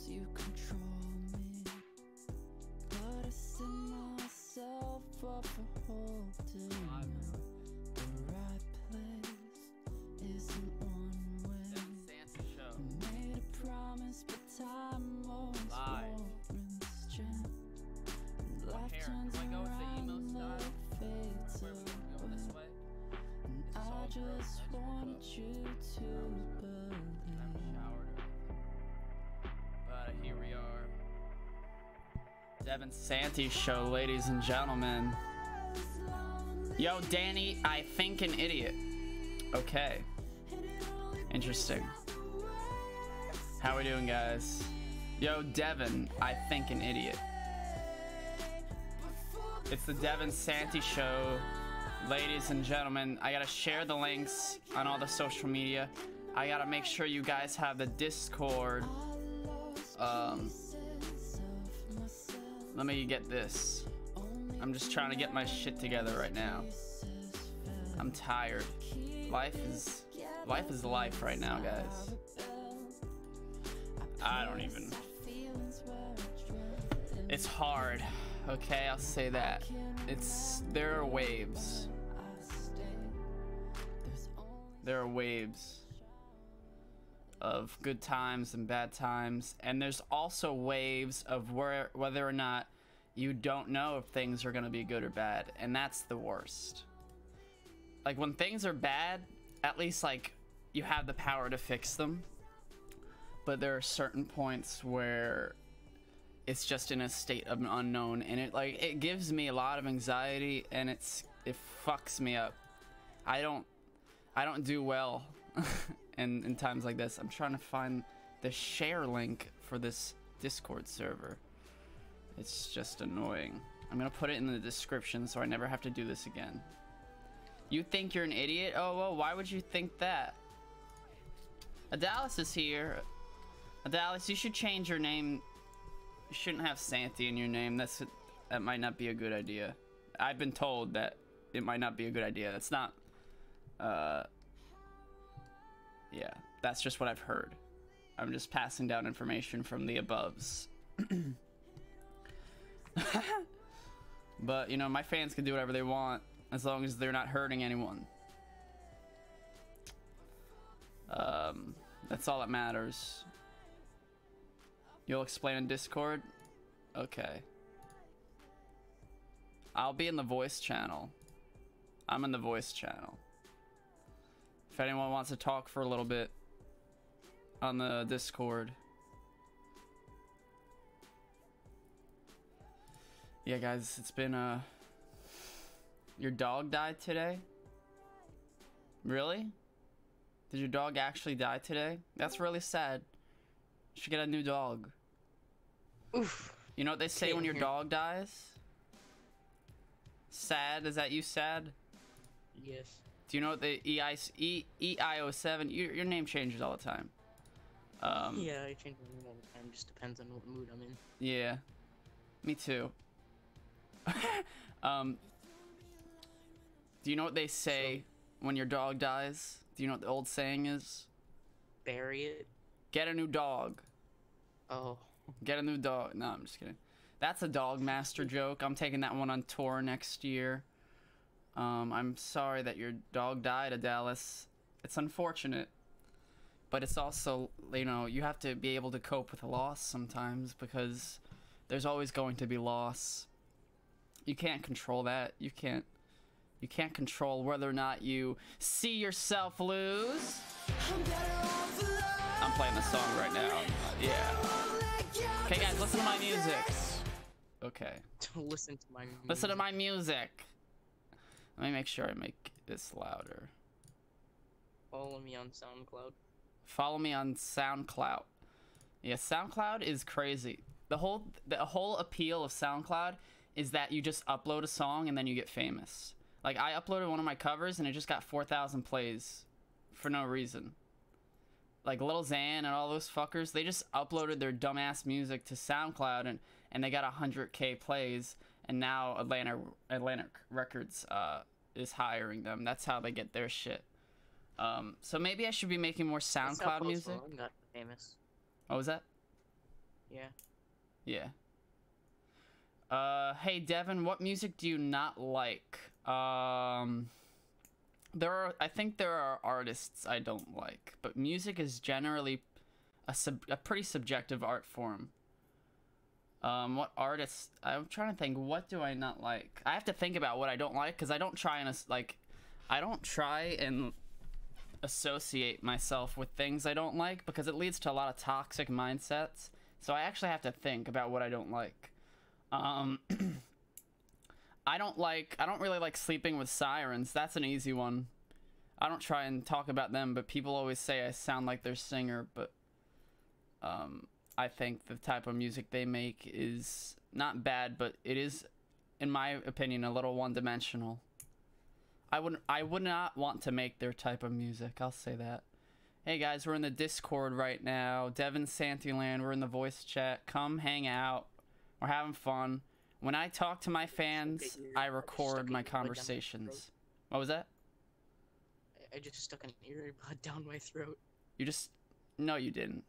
you control me, but I see myself up for holding the right place isn't one way. Devin Santi Show. I made a promise, but time always warrants change. Life turns around, love fades away. And I just want you to believe. But here we are. Devin Santi Show, ladies and gentlemen. Yo, Danny, I think an idiot. Okay. Interesting. How we doing, guys? Yo, Devin, I think an idiot. It's the Devin Santi Show, ladies and gentlemen. I gotta share the links on all the social media. I gotta make sure you guys have the Discord. Let me get this. I'm just trying to get my shit together right now. I'm tired. Life is life right now, guys. I don't even. It's hard. Okay, I'll say that. There are waves. There are waves of good times and bad times, and there's also waves of whether or not you don't know if things are gonna be good or bad, and that's the worst. Like when things are bad, at least like you have the power to fix them, but there are certain points where it's just in a state of an unknown, and it gives me a lot of anxiety, and it fucks me up. I don't do well in times like this. I'm trying to find the share link for this Discord server. It's just annoying. I'm gonna put it in the description so I never have to do this again. You think you're an idiot? Oh, well, why would you think that? Adalis is here. Adalis, you should change your name. You shouldn't have Santi in your name. That might not be a good idea. I've been told that it might not be a good idea. That's not yeah, that's just what I've heard. I'm just passing down information from the aboves. But, you know, my fans can do whatever they want as long as they're not hurting anyone. That's all that matters. You'll explain in Discord? Okay. I'll be in the voice channel. I'm in the voice channel. If anyone wants to talk for a little bit on the Discord. Yeah, guys, it's been your dog died today? Really? Did your dog actually die today? That's really sad. You should get a new dog. Oof. You know what they say when your dog dies? Sad? Is that you, sad? Yes. Do you know what the EIO7? Your name changes all the time. Yeah, I change my name all the time. Just depends on what mood I'm in. Yeah, me too. Do you know what they say when your dog dies? Do you know what the old saying is? Bury it. Get a new dog. Oh. Get a new dog. No, I'm just kidding. That's a dog master joke. I'm taking that one on tour next year. I'm sorry that your dog died, Adalis. It's unfortunate, but it's also, you know, you have to be able to cope with a loss sometimes, because there's always going to be loss. You can't control that. You can't control whether or not you see yourself lose. I'm playing the song right now. Yeah. Okay, guys, listen to my music. Okay. Listen to my music. Listen to my music. Let me make sure I make this louder. Follow me on SoundCloud. Follow me on SoundCloud. Yeah, SoundCloud is crazy. The whole appeal of SoundCloud is that you just upload a song and then you get famous. Like, I uploaded one of my covers and it just got 4,000 plays for no reason. Like Lil Xan and all those fuckers, they just uploaded their dumbass music to SoundCloud and they got 100K plays, and now Atlantic Records is hiring them. That's how they get their shit. So maybe I should be making more SoundCloud music. Got famous. What was that? Yeah. Yeah. Hey Devin, what music do you not like? I think there are artists I don't like, but music is generally a pretty subjective art form. What artists? I'm trying to think. What do I not like? I have to think about what I don't like because I don't try and associate myself with things I don't like because it leads to a lot of toxic mindsets. So I actually have to think about what I don't like. I don't really like Sleeping with Sirens. That's an easy one. I don't try and talk about them, but people always say I sound like their singer, but I think the type of music they make is not bad, but it is, in my opinion, a little one-dimensional. I would not want to make their type of music, I'll say that. Hey guys, we're in the Discord right now. Devin Santiland, we're in the voice chat. Come hang out. We're having fun. When I talk to my fans, I record my conversations. What was that? I just stuck an earbud down my throat. You just... No, you didn't.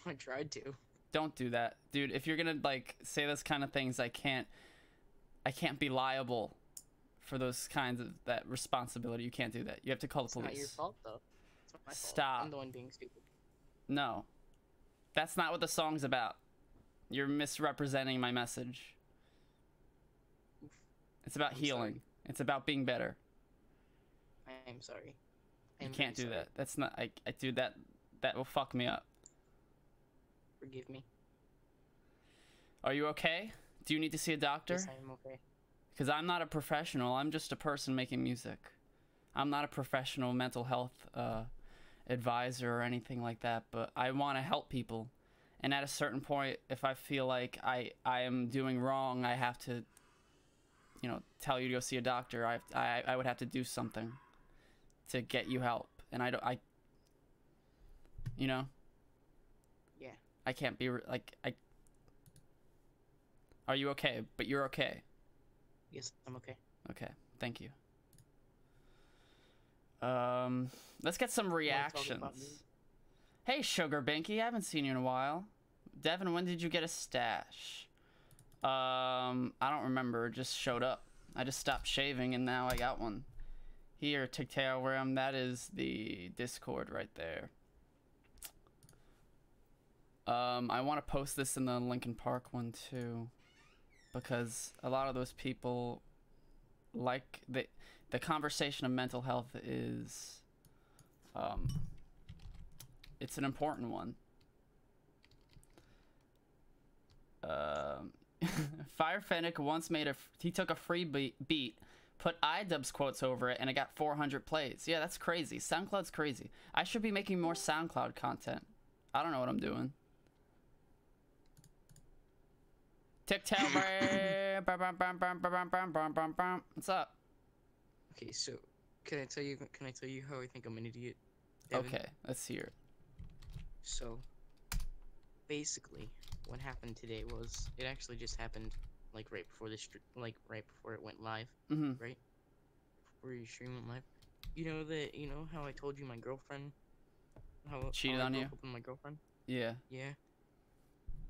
I tried to. Don't do that. Dude, if you're gonna, like, say those kind of things, I can't be liable for those kinds of... that responsibility. You can't do that. You have to call the police. It's not your fault, though. It's not my fault. Stop. I'm the one being stupid. No. That's not what the song's about. You're misrepresenting my message. Oof. It's about healing. Sorry. It's about being better. I am sorry. You can't do that. That's not... I do that. That will fuck me up. Forgive me. Are you okay? Do you need to see a doctor? Yes, I am okay. Because I'm not a professional. I'm just a person making music. I'm not a professional mental health advisor or anything like that, but I want to help people. And at a certain point, if I feel like I am doing wrong, I have to, you know, tell you to go see a doctor. I would have to do something to get you help. And you know? Yeah. I can't be, Are you okay? But you're okay. Yes, I'm okay. Okay, thank you. Let's get some reactions. Hey, Sugar Binky, I haven't seen you in a while. Devin, when did you get a stash? I don't remember. It just showed up. I just stopped shaving and now I got one. Here, Tigtail, where I'm. That is the Discord right there. I want to post this in the Linkin Park one too, because a lot of those people like the conversation of mental health is it's an important one. Fire Fennec once made he took a free beat, put iDubbbz quotes over it, and it got 400 plays. Yeah, that's crazy. SoundCloud's crazy. I should be making more SoundCloud content. I don't know what I'm doing. Tic-tac. What's up? Okay, so can I tell you how I think I'm an idiot, Devin? Okay, let's hear it. So basically what happened today was it actually just happened like right before right before it went live. Right before your stream went live. You know how I told you my girlfriend cheated how I on broke you? up with my girlfriend? Yeah.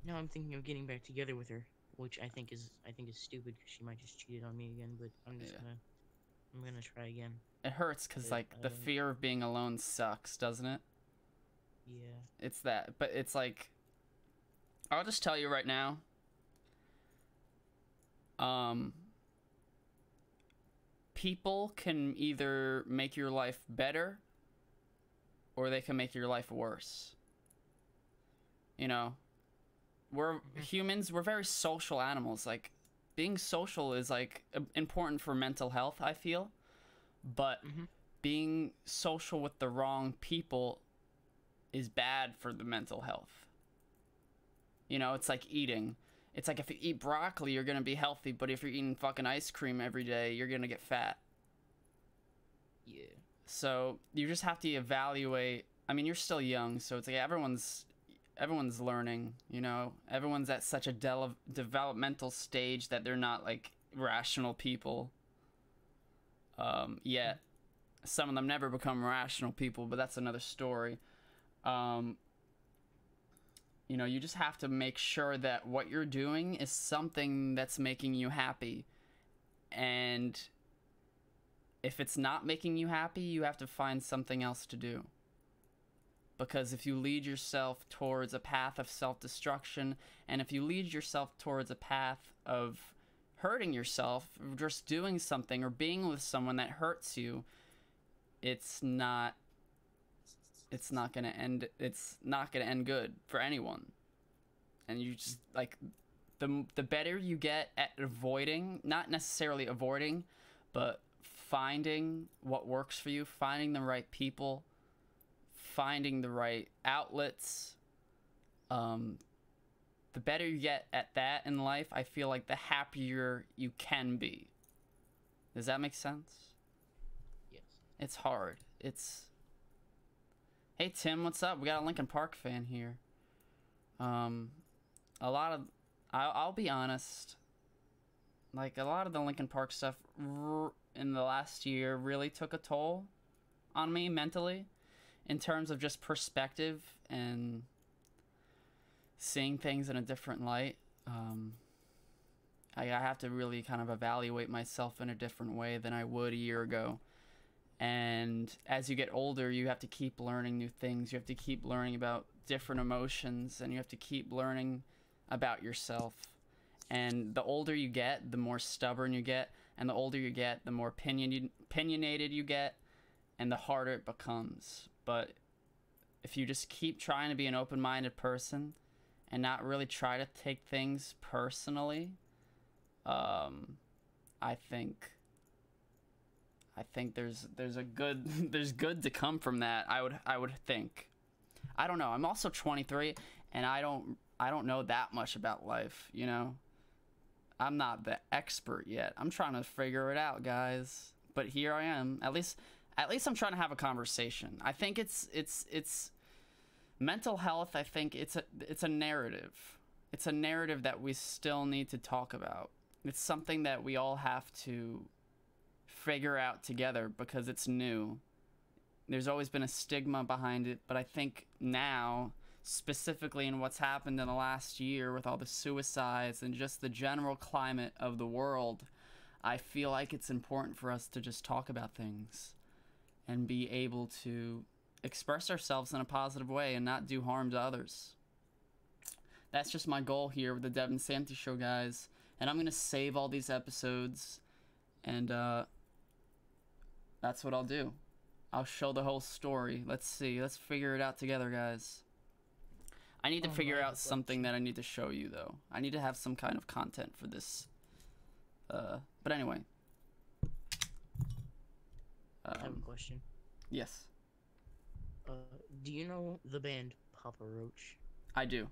Now I'm thinking of getting back together with her, which I think is stupid because she might just cheated on me again. But I'm gonna try again. It hurts because like the fear of being alone sucks, doesn't it? Yeah. It's that, but it's like, I'll just tell you right now. People can either make your life better or they can make your life worse. You know, we're humans, we're very social animals. Like, being social is like important for mental health, I feel. But being social with the wrong people is bad for the mental health. You know, it's like eating. It's like if you eat broccoli, you're gonna be healthy, but if you're eating fucking ice cream every day, you're gonna get fat. Yeah. So you just have to evaluate. I mean, you're still young, so it's like everyone's learning, you know? Everyone's at such a developmental stage that they're not like rational people. Yet some of them never become rational people, but that's another story. You know, you just have to make sure that what you're doing is something that's making you happy. And if it's not making you happy, you have to find something else to do. Because if you lead yourself towards a path of self-destruction, and if you lead yourself towards a path of hurting yourself, or just doing something or being with someone that hurts you, it's not gonna end good for anyone. And you just, like, the better you get at avoiding, not necessarily avoiding, but finding what works for you, finding the right people, finding the right outlets, the better you get at that in life, I feel like the happier you can be. Does that make sense? Yes. It's hard. Hey Tim, what's up? We got a Linkin Park fan here. I'll be honest, like, a lot of the Linkin Park stuff in the last year really took a toll on me mentally, in terms of just perspective and seeing things in a different light. I have to really kind of evaluate myself in a different way than I would a year ago. And as you get older, you have to keep learning new things. You have to keep learning about different emotions, and you have to keep learning about yourself. And the older you get, the more stubborn you get, and the older you get, the more opinionated you get, and the harder it becomes. But if you just keep trying to be an open-minded person and not really try to take things personally, I think there's good to come from that. I would think. I don't know. I'm also 23, and I don't know that much about life, you know. I'm not the expert yet. I'm trying to figure it out, guys. But here I am. At least I'm trying to have a conversation. I think it's mental health. I think it's a narrative. It's a narrative that we still need to talk about. It's something that we all have to figure out together because it's new. There's always been a stigma behind it, but I think now, specifically in what's happened in the last year with all the suicides and just the general climate of the world, I feel like it's important for us to just talk about things and be able to express ourselves in a positive way and not do harm to others. That's just my goal here with the Devin Santi Show, guys. And I'm going to save all these episodes, and that's what I'll do. I'll show the whole story. Let's see. Let's figure it out together, guys. I need to figure out something that I need to show you, though. I need to have some kind of content for this. But anyway. I have a question. Yes. Do you know the band Papa Roach? I do.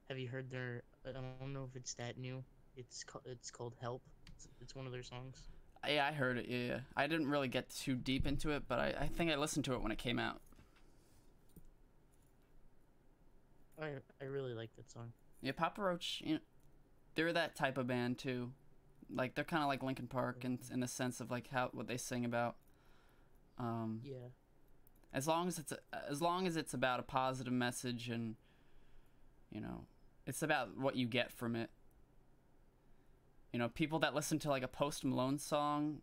Have you heard their? I don't know if it's that new. It's called Help. It's one of their songs. Yeah, I heard it. Yeah. I didn't really get too deep into it, but I think I listened to it when it came out. I really like that song. Yeah, Papa Roach, you know, they're that type of band too. Like, they're kind of like Linkin Park in the sense of like what they sing about. Yeah. As long as it's about a positive message, and you know, it's about what you get from it. You know, people that listen to like a Post Malone song,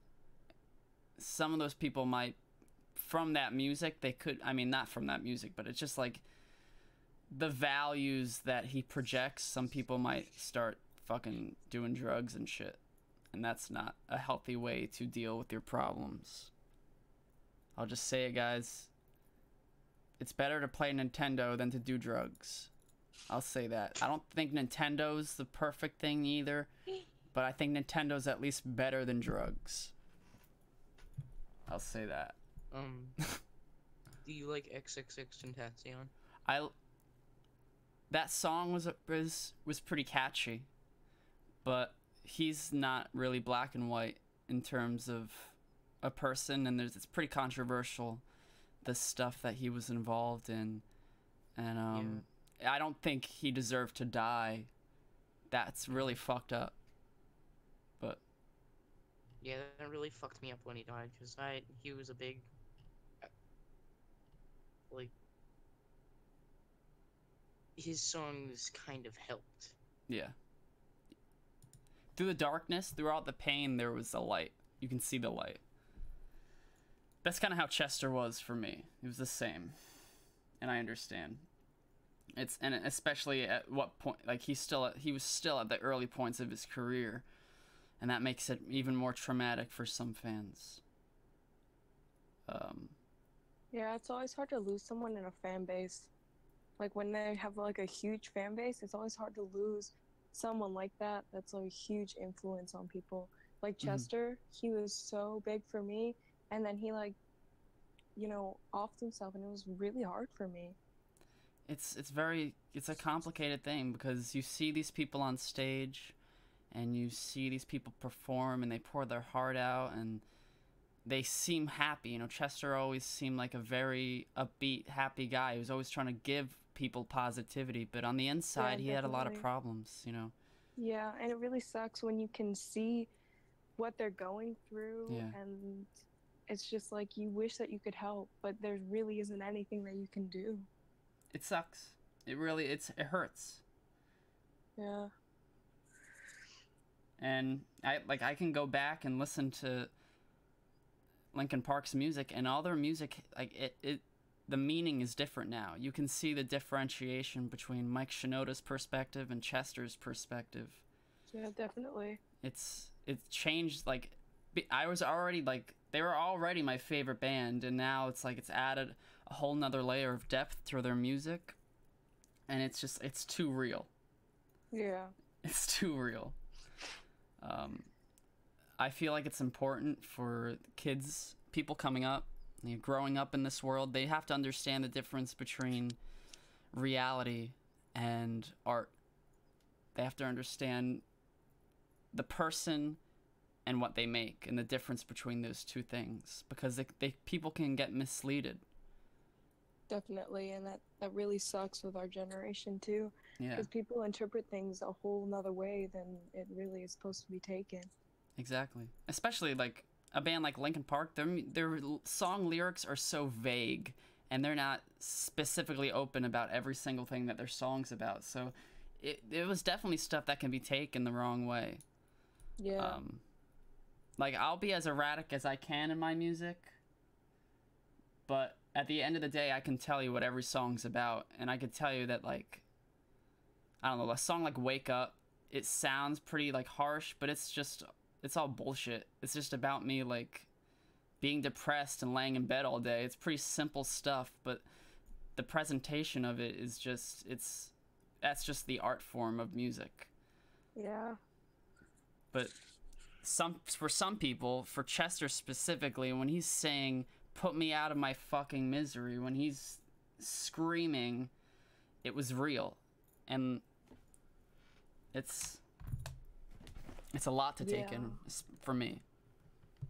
some of those people might, from that music, they could, I mean, not from that music, but it's just like the values that he projects, some people might start fucking doing drugs and shit. And that's not a healthy way to deal with your problems. I'll just say it, guys. It's better to play Nintendo than to do drugs. I'll say that. I don't think Nintendo's the perfect thing either, but I think Nintendo's at least better than drugs. I'll say that. Do you like XXXTentacion? That song was pretty catchy, but he's not really black and white in terms of a person, and it's pretty controversial, the stuff that he was involved in, and yeah. I don't think he deserved to die. That's really fucked up. But yeah, that really fucked me up when he died, because he was a big, like, his songs kind of helped. Yeah. Through the darkness, throughout the pain, there was a light. You can see the light. That's kind of how Chester was for me. He was the same, and I understand. And especially at what point, like he was still at the early points of his career, and that makes it even more traumatic for some fans. Yeah, it's always hard to lose someone in a fan base. Like when they have like a huge fan base, it's always hard to lose someone like that. That's like a huge influence on people. Like Chester, he was so big for me, and then he like, you know, offed himself, and it was really hard for me. It's a complicated thing because you see these people on stage, and you see these people perform, and they pour their heart out, and they seem happy. You know, Chester always seemed like a very upbeat, happy guy. He was always trying to give people positivity, but on the inside, he had a lot of problems, you know. Yeah, and it really sucks when you can see what they're going through, and it's just like you wish that you could help, but there really isn't anything that you can do. It sucks. It hurts. Yeah. And I can go back and listen to Linkin Park's music, and all their music, like the meaning is different now. You can see the differentiation between Mike Shinoda's perspective and Chester's perspective. Yeah, definitely. It's changed. Like, I was already like, they were already my favorite band, and now it's like it's added a whole nother layer of depth to their music, and it's too real. Yeah. It's too real. I feel like it's important for kids, people coming up, growing up in this world, they have to understand the difference between reality and art. They have to understand the person and what they make, and the difference between those two things, because people can get misleaded. Definitely, and that really sucks with our generation too. Yeah. Because people interpret things a whole nother way than it really is supposed to be taken. Exactly. Especially like a band like Linkin Park, their song lyrics are so vague, and they're not specifically open about every single thing that their song's about. So it was definitely stuff that can be taken the wrong way. Yeah. Like, I'll be as erratic as I can in my music, but at the end of the day, I can tell you what every song's about, and I could tell you that, like, I don't know, a song like Wake Up, it sounds pretty, like, harsh, but it's all bullshit. It's just about me, like, being depressed and laying in bed all day. It's pretty simple stuff, but the presentation of it is just, that's just the art form of music. Yeah. But for some people, for Chester specifically, when he's saying, "Put me out of my fucking misery," when he's screaming, it was real. And it's a lot to take in for me.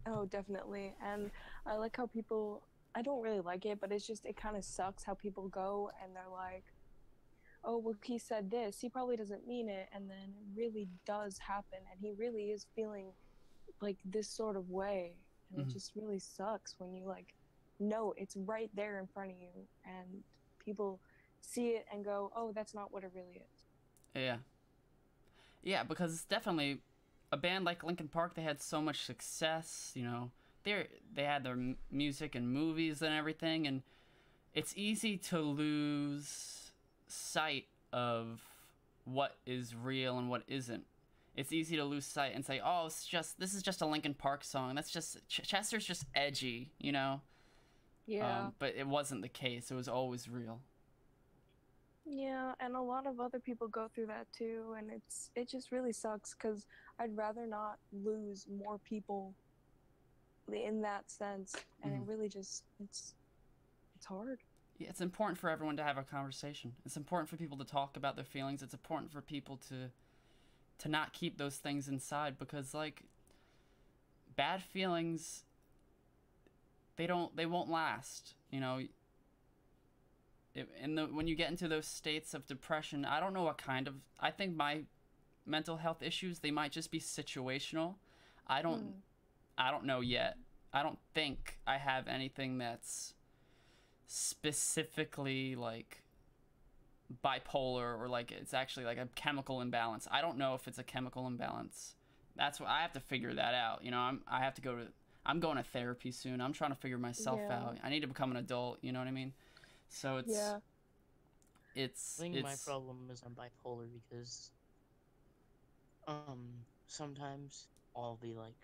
Oh, definitely. And I like how people, I don't really like it, but it's just, it kind of sucks how people go and they're like, oh, well, he said this, he probably doesn't mean it, and then it really does happen, and he really is feeling like this sort of way, and it just really sucks when you like know it's right there in front of you, and people see it and go, oh, that's not what it really is. Yeah, because it's definitely a band like Linkin Park. They had so much success, you know, they had their music and movies and everything, and it's easy to lose sight of what is real and what isn't. It's easy to lose sight and say, oh, this is just a Linkin Park song. That's just, Chester's just edgy, you know? Yeah. But it wasn't the case. It was always real. Yeah, and a lot of other people go through that too, and it just really sucks, because I'd rather not lose more people in that sense, and it really just, it's hard. Yeah, it's important for everyone to have a conversation. It's important for people to talk about their feelings. It's important for people to not keep those things inside, because, like, bad feelings, they won't last, you know. When you get into those states of depression, I don't know what kind of, I think my mental health issues, they might just be situational. I don't know yet. I don't think I have anything that's specifically, like, bipolar or like it's actually like a chemical imbalance. I don't know if it's a chemical imbalance. That's what I have to figure that out. You know, I'm going to therapy soon. I'm trying to figure myself out. I need to become an adult, you know what I mean? So it's I think my problem is I'm bipolar because sometimes I'll be like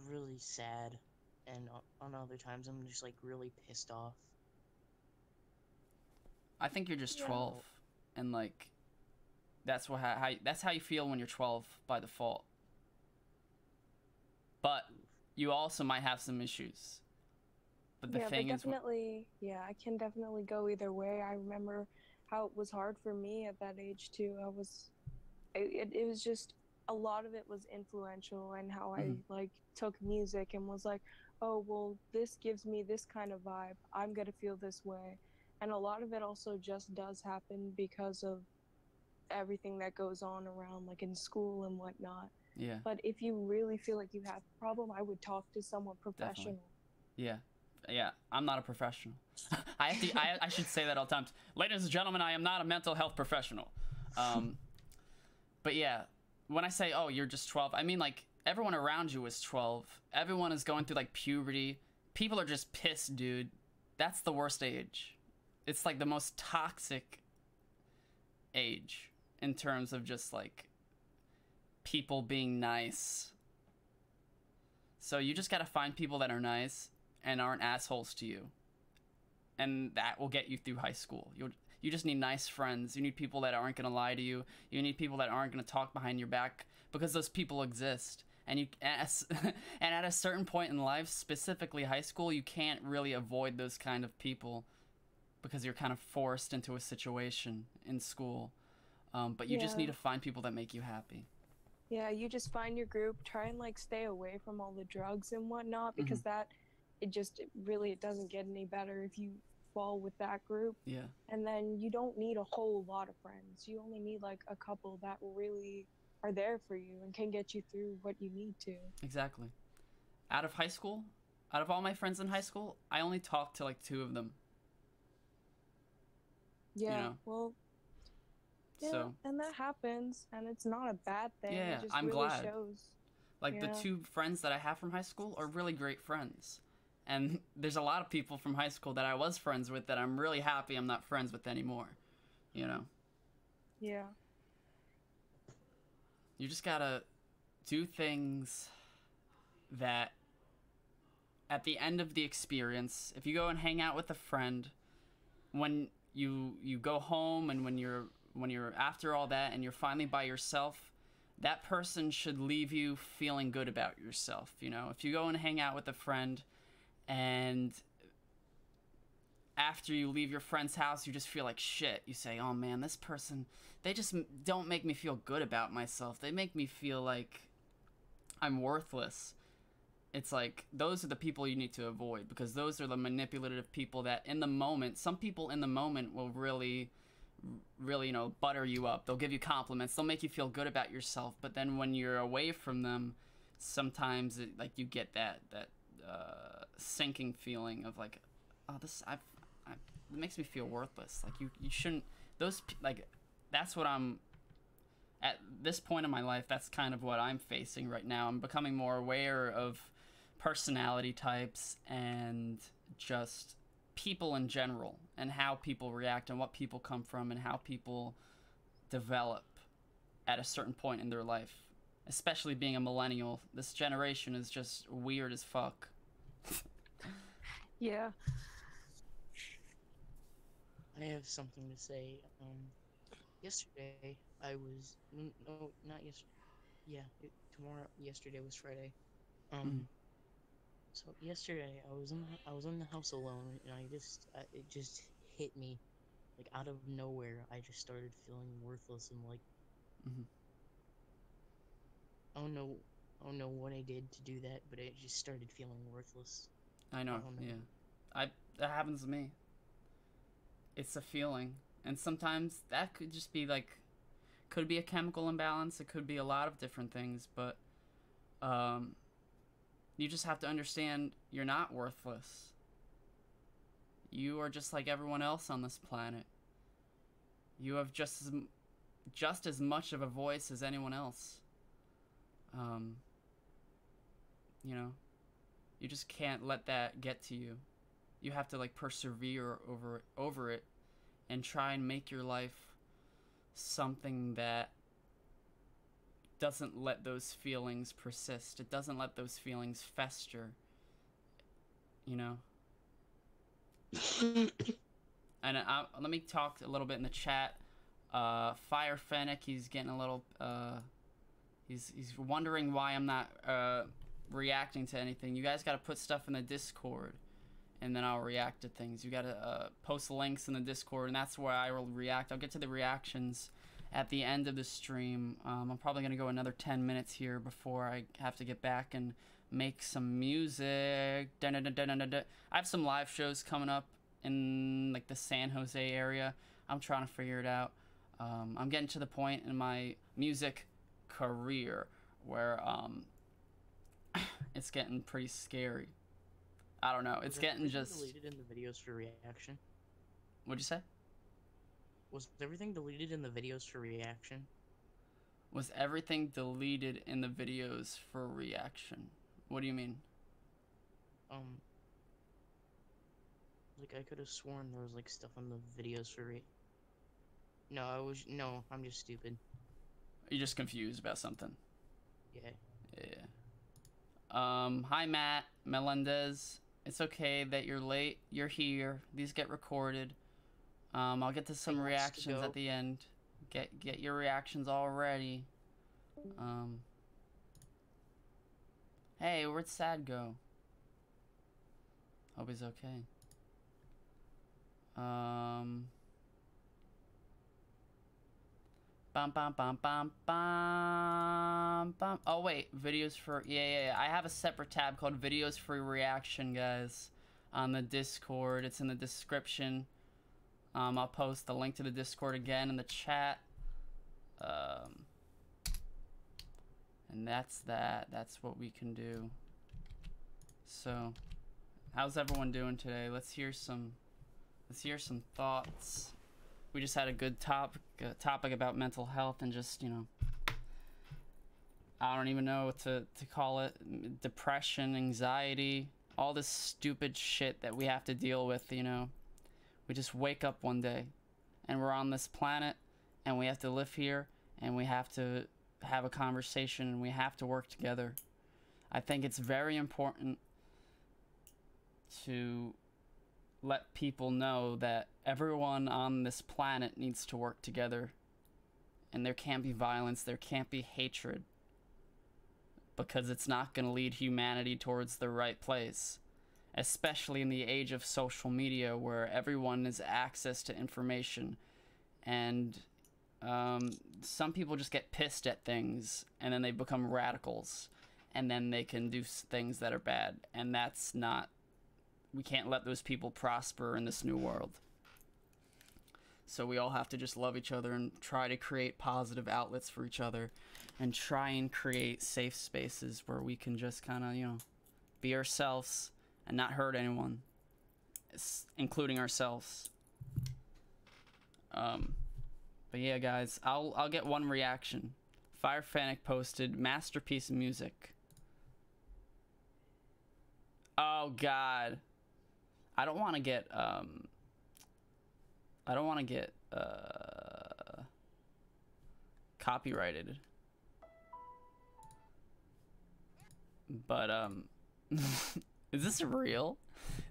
really sad, and on other times I'm just like really pissed off. I think you're just 12, and like that's how you feel when you're 12 by default. But you also might have some issues. But the thing is, I can definitely go either way. I remember how it was hard for me at that age too. It was just a lot of it was influential, and how I like took music and was like, oh well, this gives me this kind of vibe, I'm gonna feel this way. And a lot of it also just does happen because of everything that goes on around, like in school and whatnot. Yeah. But if you really feel like you have a problem, I would talk to someone professional. Definitely. Yeah, I'm not a professional. I should say that all the time. Ladies and gentlemen, I am not a mental health professional. But yeah, when I say, oh, you're just 12, I mean like everyone around you is 12. Everyone is going through like puberty. People are just pissed, dude. That's the worst age. It's like the most toxic age in terms of just like people being nice. So you just gotta find people that are nice and aren't assholes to you, and that will get you through high school. You just need nice friends. You need people that aren't gonna lie to you. You need people that aren't gonna talk behind your back, because those people exist. And and at a certain point in life, specifically high school, you can't really avoid those kind of people, because you're kind of forced into a situation in school. But you just need to find people that make you happy. Yeah, you just find your group, try and like stay away from all the drugs and whatnot, because it doesn't get any better if you fall with that group. Yeah. And then you don't need a whole lot of friends. You only need like a couple that really are there for you and can get you through what you need to. Exactly. Out of high school, out of all my friends in high school, I only talked to like 2 of them. Yeah, you know? Well, yeah, so, and that happens, and it's not a bad thing. Yeah, it just I'm really glad. shows. Like the 2 friends that I have from high school are really great friends. And there's a lot of people from high school that I was friends with that I'm really happy I'm not friends with anymore. You know? Yeah. You just gotta do things that at the end of the experience, if you go and hang out with a friend, when you go home and when you're after all that and you're finally by yourself, that person should leave you feeling good about yourself, you know? If you go and hang out with a friend and after you leave your friend's house, you just feel like shit. You say, oh man, this person, they just don't make me feel good about myself. They make me feel like I'm worthless. It's like, those are the people you need to avoid, because those are the manipulative people that in the moment, some people in the moment will really, you know, butter you up. They'll give you compliments. They'll make you feel good about yourself. But then when you're away from them, sometimes you get that sinking feeling of like, oh, it makes me feel worthless. Like you shouldn't. That's what I'm at this point in my life. That's kind of what I'm facing right now. I'm becoming more aware of personality types and just people in general, and how people react and what people come from and how people develop at a certain point in their life. Especially being a millennial, this generation is just weird as fuck. Yeah. I have something to say. Yesterday I was no, not yesterday. Yeah, yesterday was Friday. So yesterday I was in the house alone, and it just hit me, like out of nowhere. I just started feeling worthless and like, I don't know what I did to do that, but I just started feeling worthless. I know. Yeah, that happens to me. It's a feeling, and sometimes that could just be like, could be a chemical imbalance. It could be a lot of different things, but you just have to understand you're not worthless. You are just like everyone else on this planet. You have just as much of a voice as anyone else. You know, you just can't let that get to you. You have to like persevere over it and try and make your life something that doesn't let those feelings persist. It doesn't let those feelings fester. You know? And let me talk a little bit in the chat. Fire Fennec, he's getting a little he's wondering why I'm not reacting to anything. You guys gotta put stuff in the Discord and then I'll react to things. You gotta post links in the Discord and that's where I will react. I'll get to the reactions at the end of the stream. I'm probably gonna go another 10 minutes here before I have to get back and make some music. I have some live shows coming up in like the San Jose area. I'm trying to figure it out. I'm getting to the point in my music career where it's getting pretty scary. I don't know. It's getting just deleted in the videos for reaction. What'd you say? Was everything deleted in the videos for reaction? Was everything deleted in the videos for reaction? What do you mean? Like I could have sworn there was like stuff on the videos for No, I'm just stupid. You're just confused about something. Yeah. Yeah. Hi Matt Melendez. It's okay that you're late. You're here. These get recorded. I'll get to some reactions at the end. Get your reactions all ready. Hey, where'd Sad go? Hope he's okay. Bum bum bum bum bum bum. Oh wait, videos for yeah. I have a separate tab called videos for reaction, guys, on the Discord. It's in the description. I'll post the link to the Discord again in the chat. And that's that. That's what we can do. So, how's everyone doing today? Let's hear some thoughts. We just had a good topic about mental health and just, you know, I don't even know what to call it. Depression, anxiety, all this stupid shit that we have to deal with, you know. We just wake up one day and we're on this planet and we have to live here and we have to have a conversation and we have to work together. I think it's very important to let people know that everyone on this planet needs to work together and there can't be violence, there can't be hatred, because it's not going to lead humanity towards the right place, especially in the age of social media where everyone has access to information. And some people just get pissed at things and then they become radicals and then they can do things that are bad, and that's not, we can't let those people prosper in this new world. So we all have to just love each other and try to create positive outlets for each other and try and create safe spaces where we can just kind of, you know, be ourselves and not hurt anyone, including ourselves. But yeah, guys, I'll get one reaction. Fire Fennec posted masterpiece of music. Oh God, I don't want to get copyrighted. But is this real?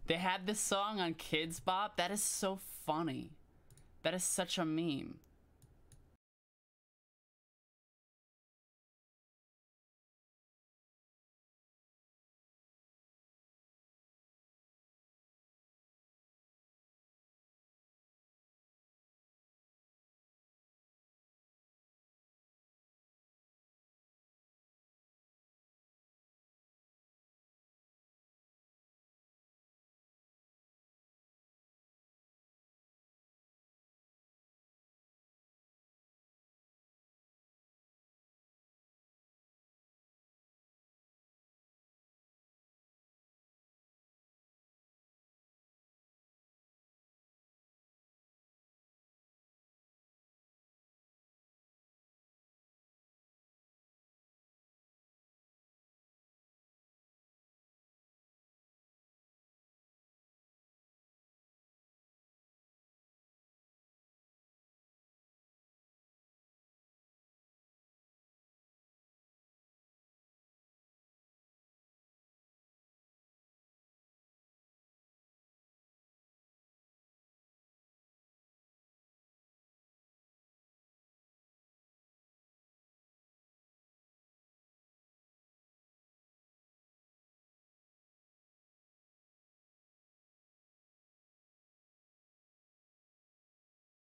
They had this song on Kids Bop. That is so funny. That is such a meme.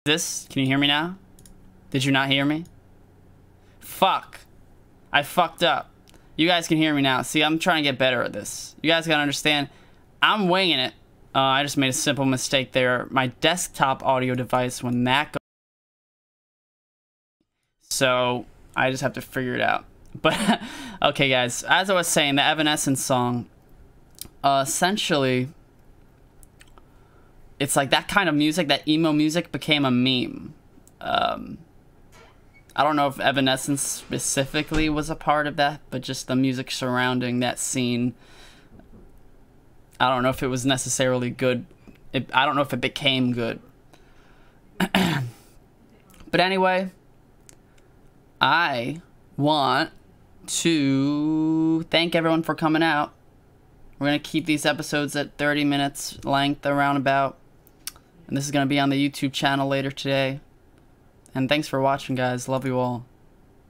This? Can you hear me now? Did you not hear me? Fuck. I fucked up. You guys can hear me now. See, I'm trying to get better at this. You guys gotta understand, I'm winging it. I just made a simple mistake there. My desktop audio device, when that goes... So, I just have to figure it out. But, okay guys, as I was saying, the Evanescence song, essentially, it's like that kind of music, that emo music became a meme. I don't know if Evanescence specifically was a part of that, but just the music surrounding that scene. I don't know if it was necessarily good. I don't know if it became good. But anyway, I want to thank everyone for coming out. We're going to keep these episodes at 30 minutes length around about. And this is going to be on the YouTube channel later today. And thanks for watching, guys. Love you all.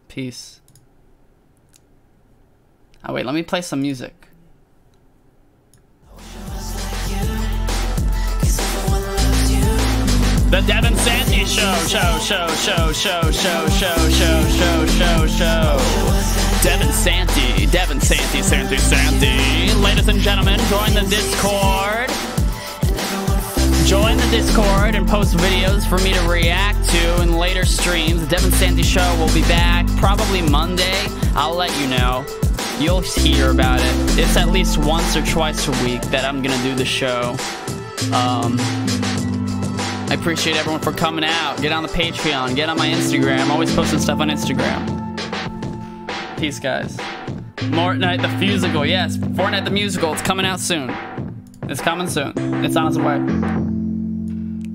Peace. Oh, wait. Let me play some music. The Devin Santi Show. Devin Santi. Ladies and gentlemen, join the Discord. Join the Discord and post videos for me to react to in later streams. The Devin Santi Show will be back probably Monday. I'll let you know. You'll hear about it. It's at least once or twice a week that I'm gonna do the show. I appreciate everyone for coming out. Get on the Patreon. Get on my Instagram. I'm always posting stuff on Instagram. Peace, guys. Fortnite the Musical. Yes, Fortnite the Musical. It's coming out soon. It's coming soon. It's on its way.